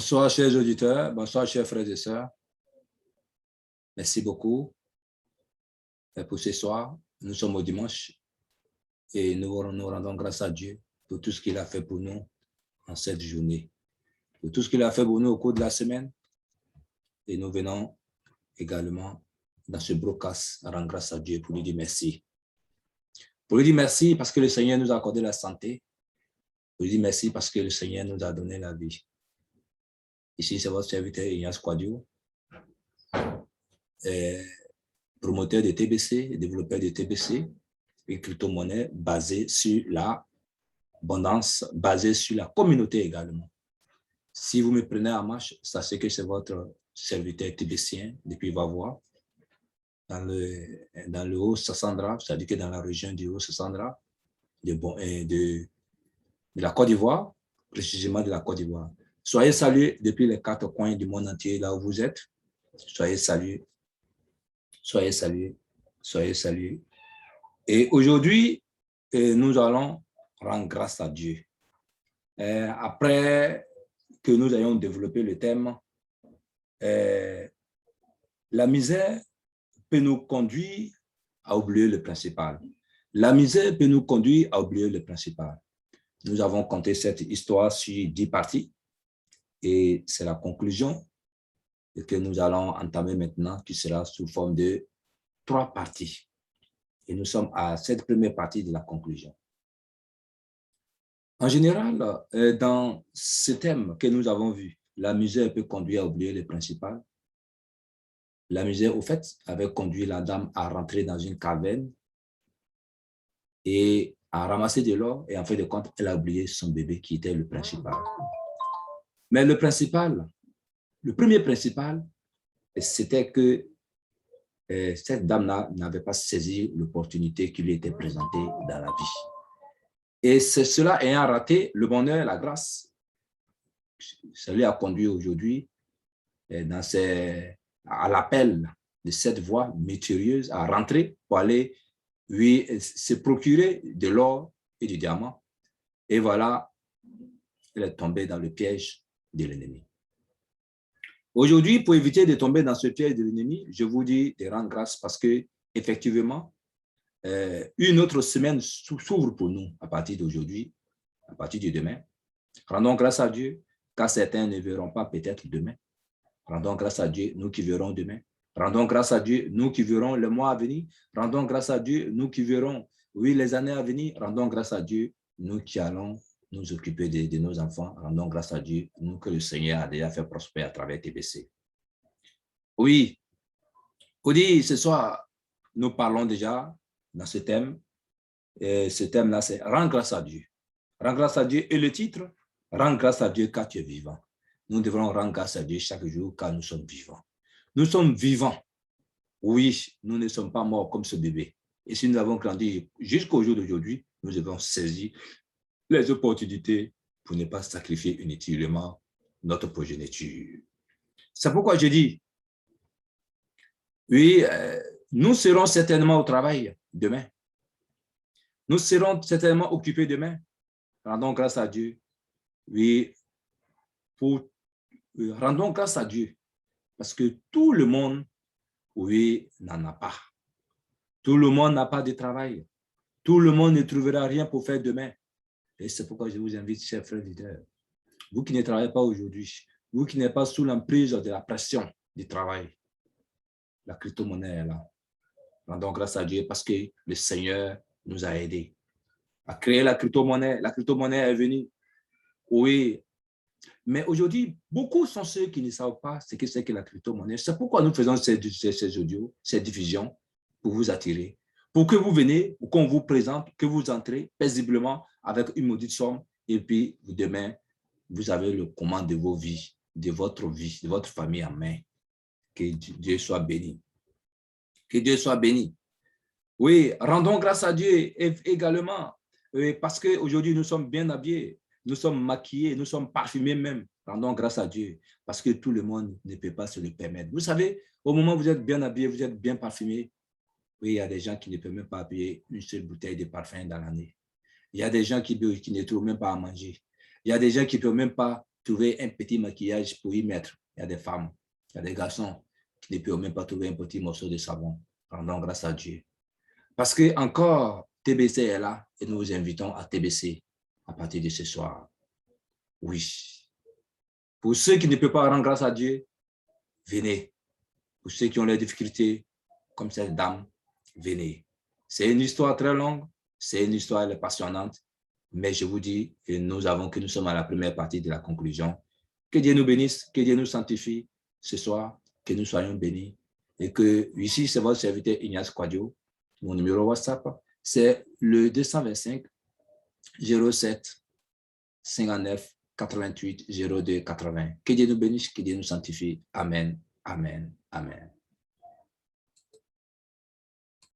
Bonsoir, chers auditeurs. Bonsoir, chers frères et sœurs. Merci beaucoup pour ce soir. Nous sommes au dimanche et nous rendons grâce à Dieu pour tout ce qu'il a fait pour nous en cette journée, pour tout ce qu'il a fait pour nous au cours de la semaine. Et nous venons également dans ce broadcast rendre grâce à Dieu pour lui dire merci. Pour lui dire merci parce que le Seigneur nous a accordé la santé. Pour lui dire merci parce que le Seigneur nous a donné la vie. Ici, c'est votre serviteur Ignace Quadio, promoteur de TBC, développeur de TBC, une crypto-monnaie basée sur l'abondance, basée sur la communauté également. Si vous me prenez en marche, sachez que c'est votre serviteur TBCien depuis Vavois, dans le Haut-Sassandra, c'est-à-dire que dans la région du Haut-Sassandra, de la Côte d'Ivoire, précisément de la Côte d'Ivoire. Soyez salués depuis les 4 coins du monde entier, là où vous êtes. Soyez salués. Soyez salués. Soyez salués. Et aujourd'hui, nous allons rendre grâce à Dieu. Après que nous ayons développé le thème, la misère peut nous conduire à oublier le principal. La misère peut nous conduire à oublier le principal. Nous avons compté cette histoire sur 10 parties et c'est la conclusion que nous allons entamer maintenant, qui sera sous forme de 3 parties. Et nous sommes à cette première partie de la conclusion. En général, dans ce thème que nous avons vu, la misère peut conduire à oublier le principal. La misère, au fait, avait conduit la dame à rentrer dans une caverne et à ramasser de l'or. Et en fin de compte, elle a oublié son bébé qui était le principal. Mais le principal, le premier principal, c'était que cette dame-là n'avait pas saisi l'opportunité qui lui était présentée dans la vie. Et c'est cela ayant raté le bonheur, la grâce. Ça lui a conduit aujourd'hui à l'appel de cette voie mystérieuse à rentrer pour aller se procurer de l'or et du diamant. Et voilà, elle est tombée dans le piège de l'ennemi. Aujourd'hui, pour éviter de tomber dans ce piège de l'ennemi, je vous dis de rendre grâce parce que effectivement, une autre semaine s'ouvre pour nous à partir d'aujourd'hui, à partir de demain. Rendons grâce à Dieu, car certains ne verront pas peut-être demain. Rendons grâce à Dieu, nous qui verrons demain. Rendons grâce à Dieu, nous qui verrons le mois à venir. Rendons grâce à Dieu, nous qui verrons, oui, les années à venir. Rendons grâce à Dieu, nous qui allons nous occuper de nos enfants. Rendons grâce à Dieu, nous que le Seigneur a déjà fait prospérer à travers TBC. Oui, Audi, ce soir, nous parlons déjà dans ce thème. Et ce thème-là, c'est « Rends grâce à Dieu ». Rends grâce à Dieu. Et le titre, « Rends grâce à Dieu car tu es vivant ». Nous devrons rendre grâce à Dieu chaque jour car nous sommes vivants. Nous sommes vivants. Oui, nous ne sommes pas morts comme ce bébé. Et si nous avons grandi jusqu'au jour d'aujourd'hui, nous devons saisir les opportunités pour ne pas sacrifier inutilement notre progéniture. C'est pourquoi je dis, oui, nous serons certainement au travail demain. Nous serons certainement occupés demain. Rendons grâce à Dieu. Oui, rendons grâce à Dieu. Parce que tout le monde, oui, n'en a pas. Tout le monde n'a pas de travail. Tout le monde ne trouvera rien pour faire demain. Et c'est pourquoi je vous invite, chers frères et leaders, vous qui ne travaillez pas aujourd'hui, vous qui n'êtes pas sous l'emprise de la pression du travail, la crypto-monnaie est là. Rendons grâce à Dieu parce que le Seigneur nous a aidés à créer la crypto-monnaie. La crypto-monnaie est venue. Oui. Mais aujourd'hui, beaucoup sont ceux qui ne savent pas ce que c'est que la crypto-monnaie. C'est pourquoi nous faisons ces audios, ces diffusions, pour vous attirer, pour que vous venez, ou qu'on vous présente, que vous entrez paisiblement avec une maudite somme, et puis demain, vous avez le commande de vos vies, de votre famille en main. Que Dieu soit béni. Que Dieu soit béni. Oui, rendons grâce à Dieu également, parce qu'aujourd'hui, nous sommes bien habillés, nous sommes maquillés, nous sommes parfumés même. Rendons grâce à Dieu, parce que tout le monde ne peut pas se le permettre. Vous savez, au moment où vous êtes bien habillé, vous êtes bien parfumé, oui, il y a des gens qui ne peuvent même pas payer une seule bouteille de parfum dans l'année. Il y a des gens qui ne trouvent même pas à manger. Il y a des gens qui ne peuvent même pas trouver un petit maquillage pour y mettre. Il y a des femmes, il y a des garçons qui ne peuvent même pas trouver un petit morceau de savon. Rendons grâce à Dieu. Parce que encore, TBC est là et nous vous invitons à TBC à partir de ce soir. Oui. Pour ceux qui ne peuvent pas rendre grâce à Dieu, venez. Pour ceux qui ont les difficultés, comme cette dame, venez. C'est une histoire très longue, c'est une histoire passionnante, mais je vous dis que nous sommes à la première partie de la conclusion. Que Dieu nous bénisse, que Dieu nous sanctifie ce soir, que nous soyons bénis. Et que ici, c'est votre serviteur Ignace Quadio. Mon numéro WhatsApp, c'est le 225 07 59 88 02 80. Que Dieu nous bénisse, que Dieu nous sanctifie. Amen, amen, amen.